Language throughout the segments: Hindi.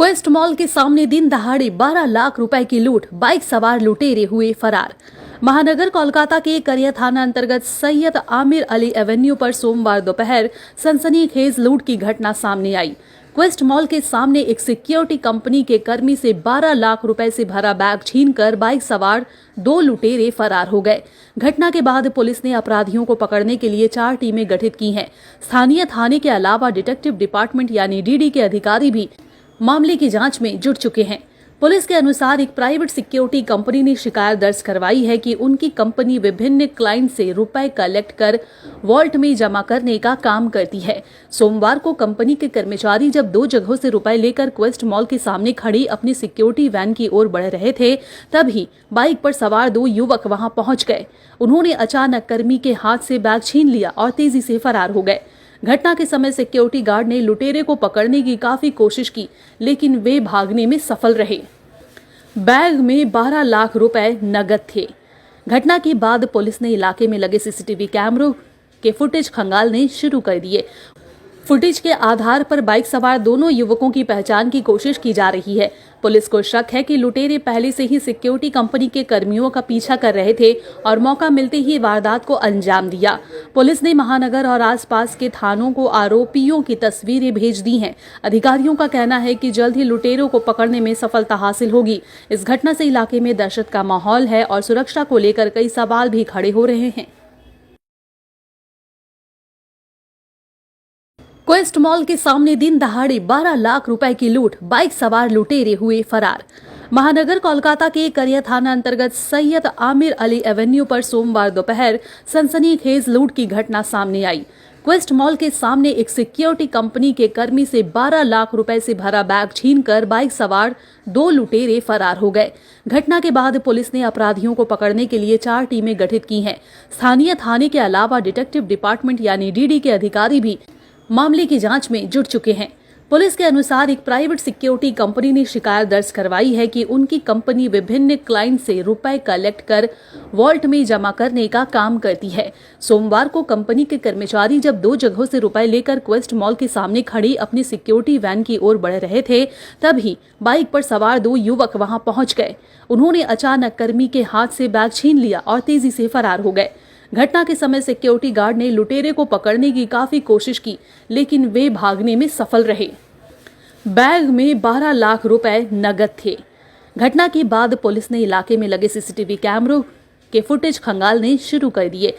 क्वेस्ट मॉल के सामने दिन दहाड़े 12 लाख रुपए की लूट, बाइक सवार लुटेरे हुए फरार। महानगर कोलकाता के करिया थाना अंतर्गत सैयद आमिर अली एवेन्यू पर सोमवार दोपहर सनसनीखेज लूट की घटना सामने आई। क्वेस्ट मॉल के सामने एक सिक्योरिटी कंपनी के कर्मी से 12 लाख रुपए से भरा बैग छीनकर बाइक सवार 2 लुटेरे फरार हो गए। घटना के बाद पुलिस ने अपराधियों को पकड़ने के लिए 4 टीमें गठित की हैं। स्थानीय थाने के अलावा डिटेक्टिव डिपार्टमेंट यानी डीडी के अधिकारी भी मामले की जांच में जुट चुके हैं। पुलिस के अनुसार एक प्राइवेट सिक्योरिटी कंपनी ने शिकायत दर्ज करवाई है कि उनकी कंपनी विभिन्न क्लाइंट से रुपए कलेक्ट कर वॉल्ट में जमा करने का काम करती है। सोमवार को कंपनी के कर्मचारी जब 2 जगहों से रुपए लेकर क्वेस्ट मॉल के सामने खड़ी अपनी सिक्योरिटी वैन की ओर बढ़ रहे थे, तभी बाइक पर सवार 2 युवक वहां पहुंच गए। उन्होंने अचानक कर्मी के हाथ से बैग छीन लिया और तेजी से फरार हो गए। घटना के समय सिक्योरिटी गार्ड ने लुटेरे को पकड़ने की काफी कोशिश की, लेकिन वे भागने में सफल रहे। बैग में 12 लाख रुपए नगद थे। घटना के बाद पुलिस ने इलाके में लगे सीसीटीवी कैमरों के फुटेज खंगालने शुरू कर दिए। फुटेज के आधार पर बाइक सवार दोनों युवकों की पहचान की कोशिश की जा रही है। पुलिस को शक है कि लुटेरे पहले से ही सिक्योरिटी कंपनी के कर्मियों का पीछा कर रहे थे और मौका मिलते ही वारदात को अंजाम दिया। पुलिस ने महानगर और आसपास के थानों को आरोपियों की तस्वीरें भेज दी हैं। अधिकारियों का कहना है कि जल्द ही लुटेरों को पकड़ने में सफलता हासिल होगी। इस घटना से इलाके में दहशत का माहौल है और सुरक्षा को लेकर कई सवाल भी खड़े हो रहे हैं। क्वेस्ट मॉल के सामने दिन दहाड़े 12 लाख रुपए की लूट, बाइक सवार लुटेरे हुए फरार। महानगर कोलकाता के करिया थाना अंतर्गत सैयद आमिर अली एवेन्यू पर सोमवार दोपहर सनसनीखेज लूट की घटना सामने आई। क्वेस्ट मॉल के सामने एक सिक्योरिटी कंपनी के कर्मी से 12 लाख रुपए से भरा बैग छीनकर बाइक सवार 2 लुटेरे फरार हो गए। घटना के बाद पुलिस ने अपराधियों को पकड़ने के लिए 4 टीमें गठित की हैं। स्थानीय थाने के अलावा डिटेक्टिव डिपार्टमेंट यानी डीडी के अधिकारी भी मामले की जांच में जुट चुके हैं। पुलिस के अनुसार एक प्राइवेट सिक्योरिटी कंपनी ने शिकायत दर्ज करवाई है कि उनकी कंपनी विभिन्न क्लाइंट से रुपए कलेक्ट कर वॉल्ट में जमा करने का काम करती है। सोमवार को कंपनी के कर्मचारी जब 2 जगहों से रुपए लेकर क्वेस्ट मॉल के सामने खड़ी अपनी सिक्योरिटी वैन की ओर बढ़ रहे थे, तभी बाइक पर सवार 2 युवक वहां पहुंच गए। उन्होंने अचानक कर्मी के हाथ से बैग छीन लिया और तेजी से फरार हो गए। घटना के समय सिक्योरिटी गार्ड ने लुटेरे को पकड़ने की काफी कोशिश की, लेकिन वे भागने में सफल रहे। बैग में 12 लाख रुपए नगद थे। घटना के बाद पुलिस ने इलाके में लगे सीसीटीवी कैमरों के फुटेज खंगालने शुरू कर दिए।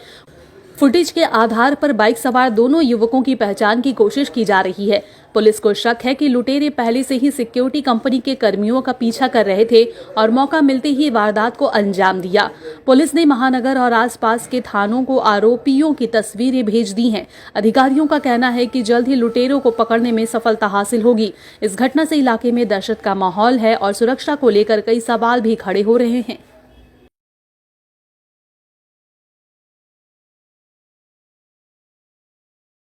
फुटेज के आधार पर बाइक सवार दोनों युवकों की पहचान की कोशिश की जा रही है। पुलिस को शक है कि लुटेरे पहले से ही सिक्योरिटी कंपनी के कर्मियों का पीछा कर रहे थे और मौका मिलते ही वारदात को अंजाम दिया। पुलिस ने महानगर और आसपास के थानों को आरोपियों की तस्वीरें भेज दी हैं। अधिकारियों का कहना है कि जल्द ही लुटेरों को पकड़ने में सफलता हासिल होगी। इस घटना से इलाके में दहशत का माहौल है और सुरक्षा को लेकर कई सवाल भी खड़े हो रहे हैं।